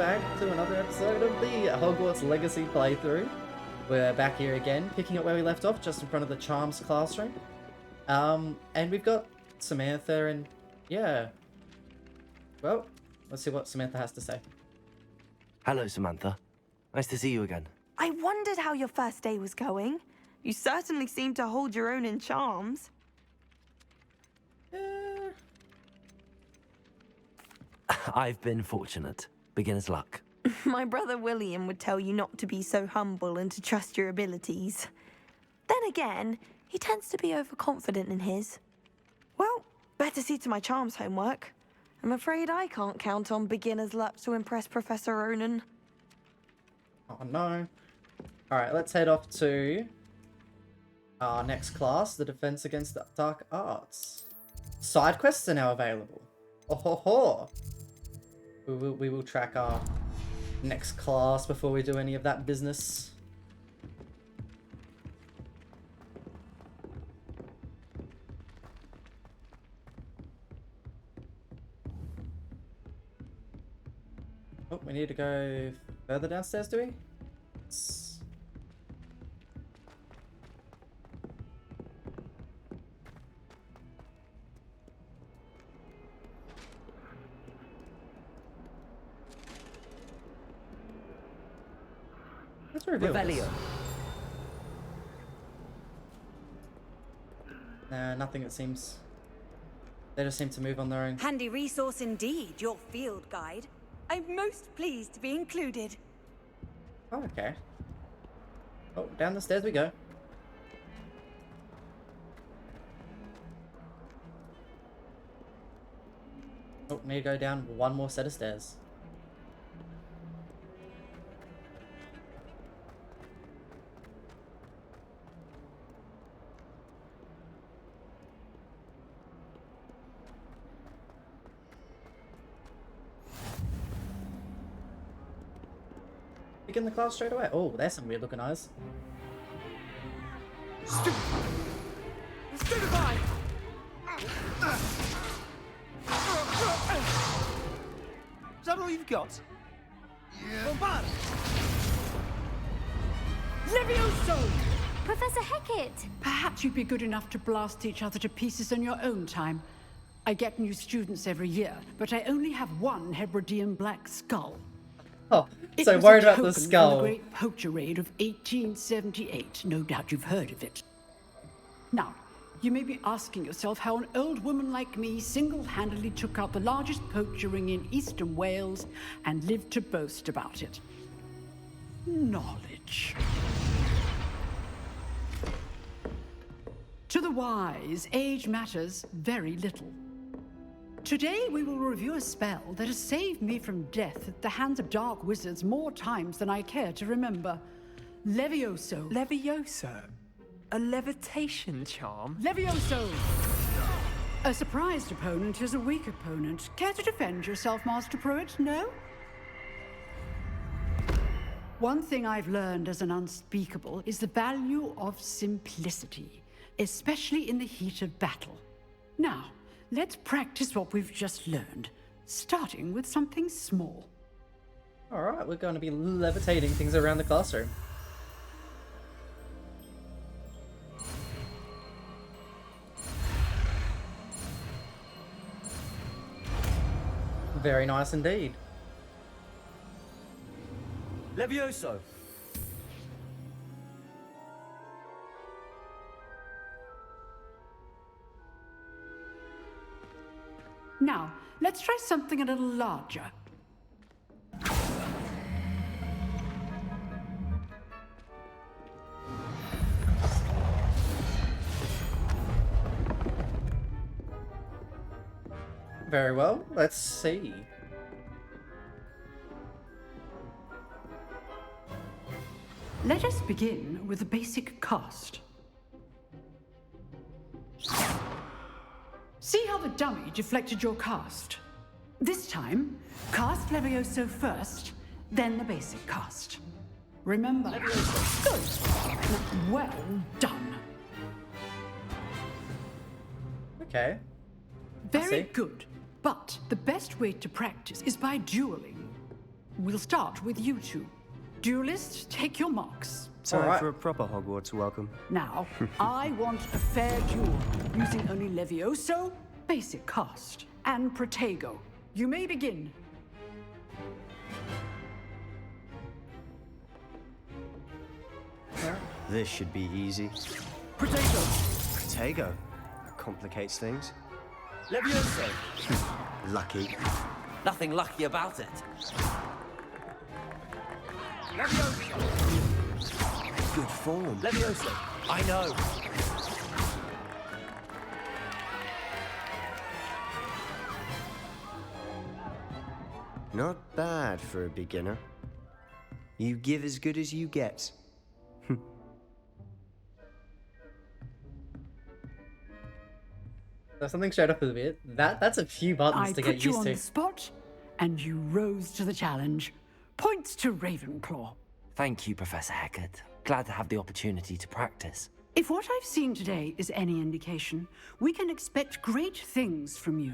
back to another episode of the Hogwarts Legacy playthrough. We're back here again, picking up where we left off, just in front of the Charms classroom. And we've got Samantha and, yeah. Well, let's see what Samantha has to say. Hello, Samantha. Nice to see you again. I wondered how your first day was going. You certainly seem to hold your own in charms. I've been fortunate. Beginner's luck. My brother William would tell you not to be so humble and to trust your abilities. Then again, he tends to be overconfident in his. Well, better see to my charms homework. I'm afraid I can't count on beginner's luck to impress Professor Ronan. Oh no. Alright, let's head off to our next class, the Defense Against the Dark Arts. Side quests are now available. Oh ho ho! We will track our next class before we do any of that business. Oh, we need to go further downstairs, do we? Let's reveal this. Nah, nothing it seems. They just seem to move on their own. Handy resource indeed, your field guide. I'm most pleased to be included. Oh, okay. Oh, down the stairs we go. Oh, need to go down one more set of stairs. Begin the class straight away. Oh, there's some weird looking eyes. Stupefy! Is that all you've got? Yeah. Bombard! Levioso! Professor Hecat! Perhaps you'd be good enough to blast each other to pieces in your own time. I get new students every year, but I only have one Hebridean black skull. Oh, so worried about the skull. The Great Poacher Raid of 1878. No doubt you've heard of it. Now, you may be asking yourself how an old woman like me single-handedly took out the largest poacher ring in eastern Wales and lived to boast about it. Knowledge. To the wise, age matters very little. Today we will review a spell that has saved me from death at the hands of dark wizards more times than I care to remember. Levioso. Levioso? A levitation charm? Levioso! A surprised opponent is a weak opponent. Care to defend yourself, Master Pruitt? No? One thing I've learned as an unspeakable is the value of simplicity, especially in the heat of battle. Now, let's practice what we've just learned, starting with something small. Alright, we're going to be levitating things around the classroom. Very nice indeed. Levioso! Now, let's try something a little larger. Very well, let's see. Let us begin with the basic cast. See how the dummy deflected your cast? This time, cast Levioso first, then the basic cast. Remember, good. Well done. Okay. Very good. But the best way to practice is by dueling. We'll start with you two. Duelists, take your marks. Time Alright. for a proper Hogwarts welcome. Now, I want a fair duel, using only Levioso, basic cast, and Protego. You may begin. This should be easy. Protego! Protego. That complicates things. Levioso! Lucky. Nothing lucky about it. Good form. Levioso! I know. Not bad for a beginner. You give as good as you get. There's something showed up a bit. That's a few buttons I to put get you used on to. the spot, and you rose to the challenge. Points to Ravenclaw. Thank you, Professor Hecat. Glad to have the opportunity to practice. If what I've seen today is any indication, we can expect great things from you.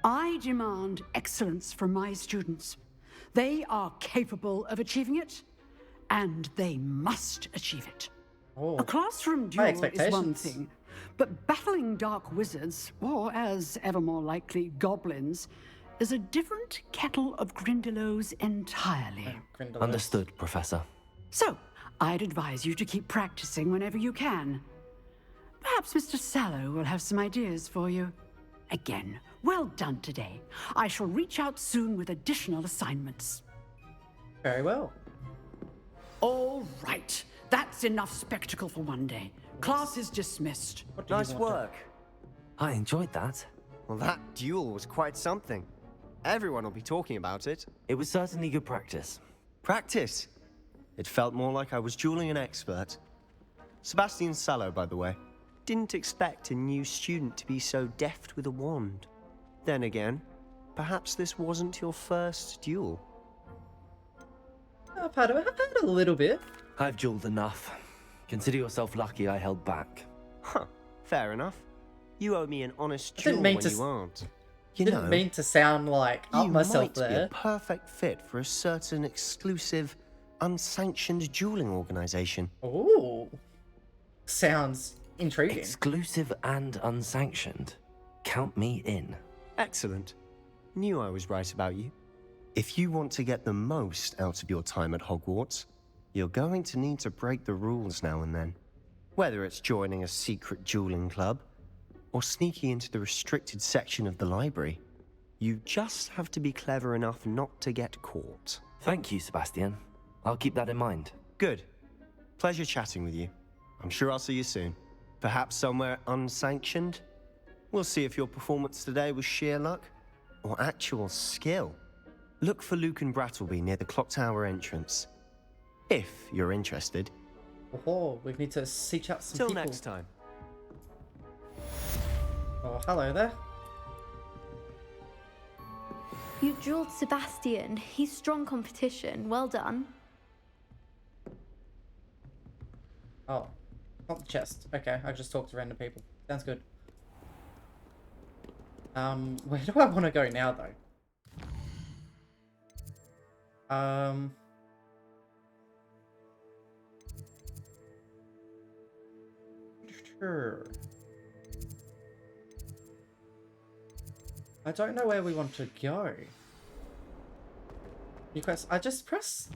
I demand excellence from my students. They are capable of achieving it, and they must achieve it. Oh, A classroom high duel is one expectations. thing, but battling dark wizards, or as ever more likely, goblins, is a different kettle of Grindylows entirely. Grindelwald. Understood, Professor. So, I'd advise you to keep practicing whenever you can. Perhaps Mr. Sallow will have some ideas for you. Again, well done today. I shall reach out soon with additional assignments. Very well. All right, that's enough spectacle for one day. Class is dismissed. What do you Nice want to- work. I enjoyed that. Well, that duel was quite something. Everyone will be talking about it. It was certainly good practice. Practice. It felt more like I was dueling an expert. Sebastian Sallow, by the way. Didn't expect a new student to be so deft with a wand. Then again, perhaps this wasn't your first duel. I've had a little bit. I've dueled enough. Consider yourself lucky I held back. Huh, fair enough. You owe me an honest I didn't duel mean when to you s- aren't. You Didn't know, mean to sound like up you myself might be there. a perfect fit for a certain exclusive, unsanctioned dueling organization. Ooh, sounds intriguing. Exclusive and unsanctioned. Count me in. Excellent. Knew I was right about you. If you want to get the most out of your time at Hogwarts, you're going to need to break the rules now and then. Whether it's joining a secret dueling club, or sneaking into the restricted section of the library, you just have to be clever enough not to get caught. Thank you, Sebastian. I'll keep that in mind. Good. Pleasure chatting with you. I'm sure I'll see you soon. Perhaps somewhere unsanctioned? We'll see if your performance today was sheer luck or actual skill. Look for Luke and Brattleby near the clock tower entrance. If you're interested. Oh, we need to seek out some Till people. next time. Oh, hello there. You dueled Sebastian. He's strong competition. Well done. Oh, not the chest. Okay, I just talked to random people. Sounds good. Where do I want to go now, though? Sure. I don't know where we want to go. You press. I just press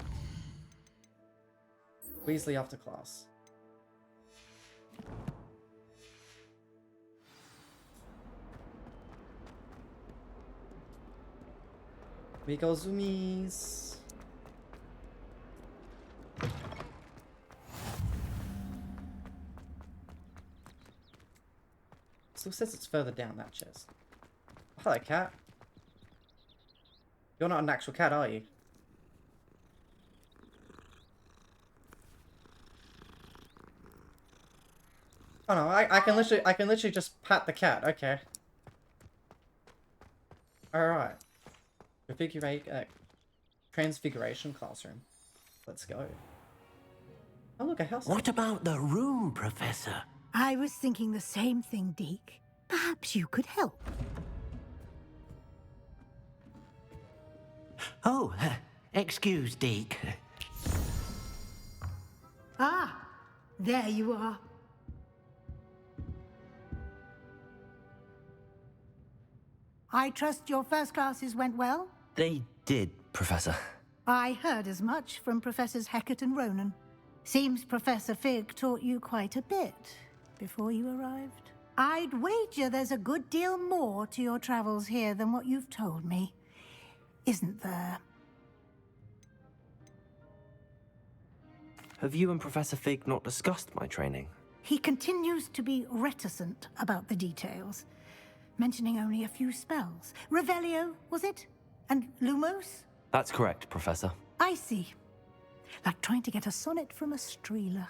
Weasley after class. We go zoomies. Still says it's further down that chest. Hello, cat. You're not an actual cat, are you? Oh no, I can literally just pat the cat. Okay. All right. Transfiguration classroom. Let's go. Oh look, a house. What about the room, Professor? I was thinking the same thing, Deke. Perhaps you could help. Oh, Excuse, Deke. Ah, there you are. I trust your first classes went well? They did, Professor. I heard as much from Professors Hecat and Ronan. Seems Professor Fig taught you quite a bit before you arrived. I'd wager there's a good deal more to your travels here than what you've told me. Isn't there? Have you and Professor Fig not discussed my training? He continues to be reticent about the details, mentioning only a few spells. Revelio, was it? And Lumos? That's correct, Professor. I see. Like trying to get a sonnet from a streeler.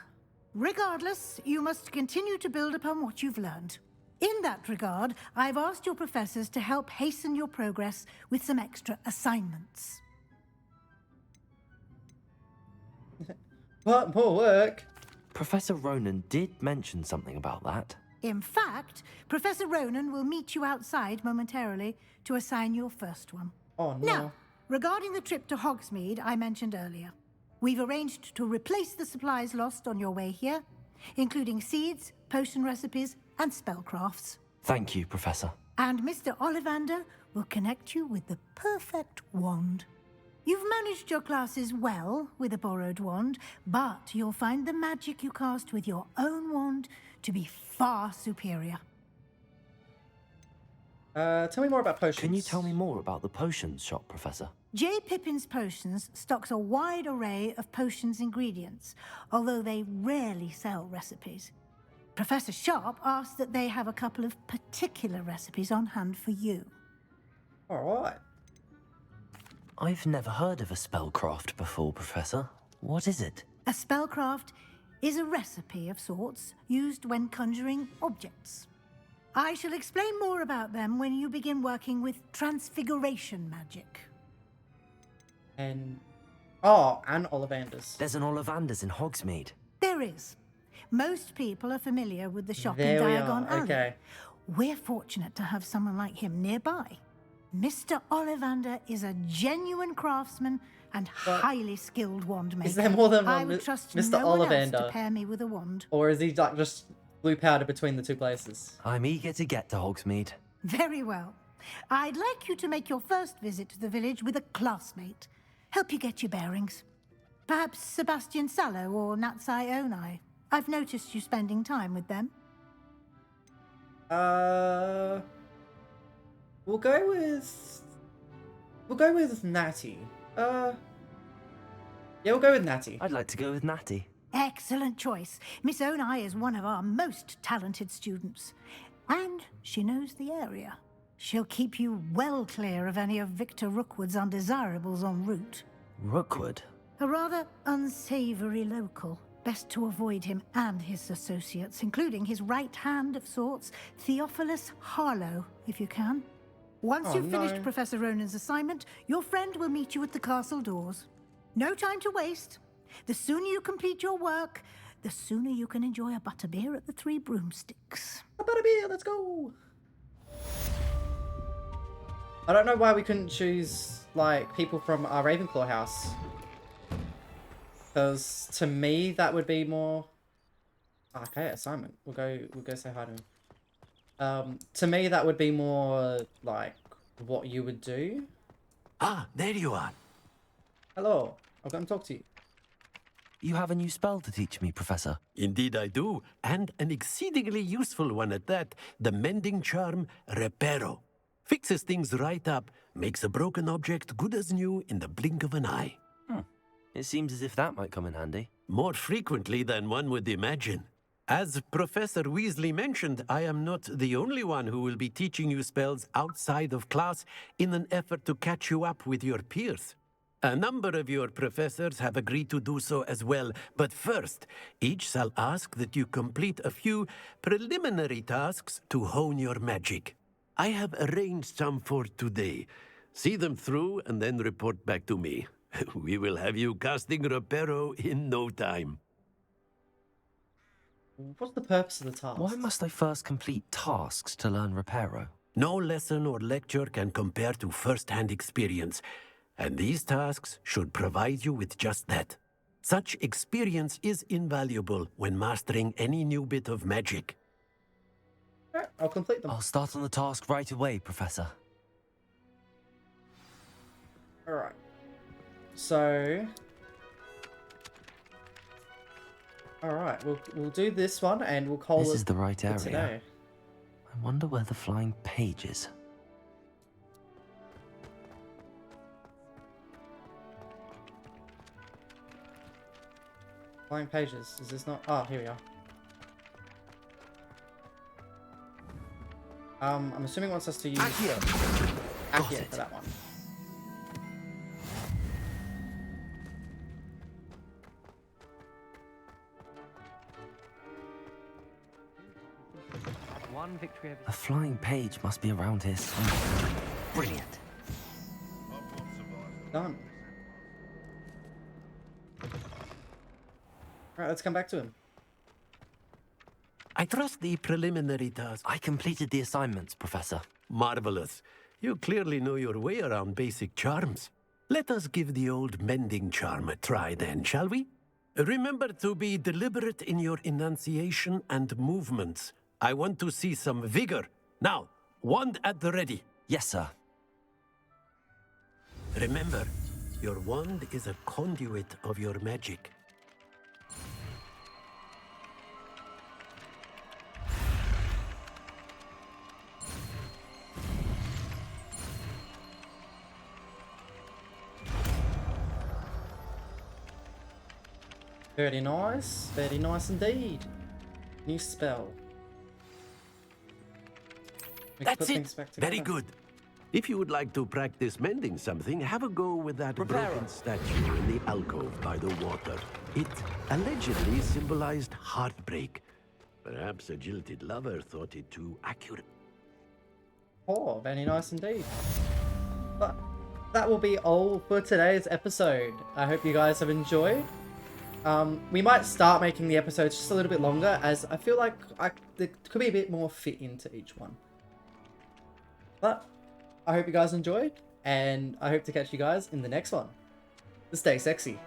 Regardless, you must continue to build upon what you've learned. In that regard, I've asked your professors to help hasten your progress with some extra assignments. What more work? Professor Ronan did mention something about that. In fact, Professor Ronan will meet you outside momentarily to assign your first one. Oh no. Now, regarding the trip to Hogsmeade I mentioned earlier, we've arranged to replace the supplies lost on your way here, including seeds, potion recipes, and spellcrafts. Thank you, Professor. And Mr. Ollivander will connect you with the perfect wand. You've managed your classes well with a borrowed wand, but you'll find the magic you cast with your own wand to be far superior. Tell me more about potions. Can you tell me more about the potions shop, Professor? J. Pippin's Potions stocks a wide array of potions ingredients, although they rarely sell recipes. Professor Sharp asked that they have a couple of particular recipes on hand for you. Alright. I've never heard of a spellcraft before, Professor. What is it? A spellcraft is a recipe of sorts used when conjuring objects. I shall explain more about them when you begin working with transfiguration magic. And... Oh, and Ollivanders. There's an Ollivanders in Hogsmeade. There is. Most people are familiar with the shop There in we Diagon are, Alley. okay. We're fortunate to have someone like him nearby. Mr. Ollivander is a genuine craftsman and highly skilled wand maker. Is there more than I one would trust Mr. no one else Ollivander? to pair me with a wand. Or is he like just blue powder between the two places? I'm eager to get to Hogsmeade. Very well. I'd like you to make your first visit to the village with a classmate. Help you get your bearings. Perhaps Sebastian Sallow or Natsai Onai. I've noticed you spending time with them. We'll go with Natty. Yeah, we'll go with Natty. I'd like to go with Natty. Excellent choice. Miss Onai is one of our most talented students. And she knows the area. She'll keep you well clear of any of Victor Rookwood's undesirables en route. Rookwood? A rather unsavory local. Best to avoid him and his associates, including his right hand of sorts, Theophilus Harlow, if you can. Once you've finished Professor Ronan's assignment, your friend will meet you at the castle doors. No time to waste. The sooner you complete your work, the sooner you can enjoy a butterbeer at the Three Broomsticks. A butterbeer, let's go! I don't know why we couldn't choose, like, people from our Ravenclaw house. Because, to me, that would be more... Okay, assignment. We'll go say hi to him. To me, that would be more, like, what you would do. Ah, there you are. Hello. I'll come talk to you. You have a new spell to teach me, Professor. Indeed I do, and an exceedingly useful one at that. The mending charm, Reparo. Fixes things right up, makes a broken object good as new in the blink of an eye. It seems as if that might come in handy. More frequently than one would imagine. As Professor Weasley mentioned, I am not the only one who will be teaching you spells outside of class in an effort to catch you up with your peers. A number of your professors have agreed to do so as well, but first, each shall ask that you complete a few preliminary tasks to hone your magic. I have arranged some for today. See them through and then report back to me. We will have you casting Reparo in no time. What's the purpose of the task? Why must I first complete tasks to learn Reparo? No lesson or lecture can compare to first-hand experience. and these tasks should provide you with just that. Such experience is invaluable when mastering any new bit of magic. Alright, I'll complete them. I'll start on the task right away, Professor. Alright. So... Alright, we'll do this one and we'll call This it is the right for area. today. I wonder where the flying page is. Flying pages. Is this not? Oh, here we are. I'm assuming it wants us to use Accio for that one. One victory over... A flying page must be around here somewhere. Brilliant. Done. Alright, let's come back to him. I trust the preliminary task. I completed the assignments, Professor. Marvelous. You clearly know your way around basic charms. Let us give the old mending charm a try then, shall we? Remember to be deliberate in your enunciation and movements. I want to see some vigor. Now, wand at the ready. Yes, sir. Remember, your wand is a conduit of your magic. Very nice indeed. New spell. We can put That's things it. back Very together. good. If you would like to practice mending something, have a go with that broken statue in the alcove by the water. It allegedly symbolized heartbreak. Perhaps a jilted lover thought it too accurate. Oh, very nice indeed. But that will be all for today's episode. I hope you guys have enjoyed. We might start making the episodes just a little bit longer, as I feel like there could be a bit more fit into each one. But I hope you guys enjoyed, and I hope to catch you guys in the next one. Stay sexy.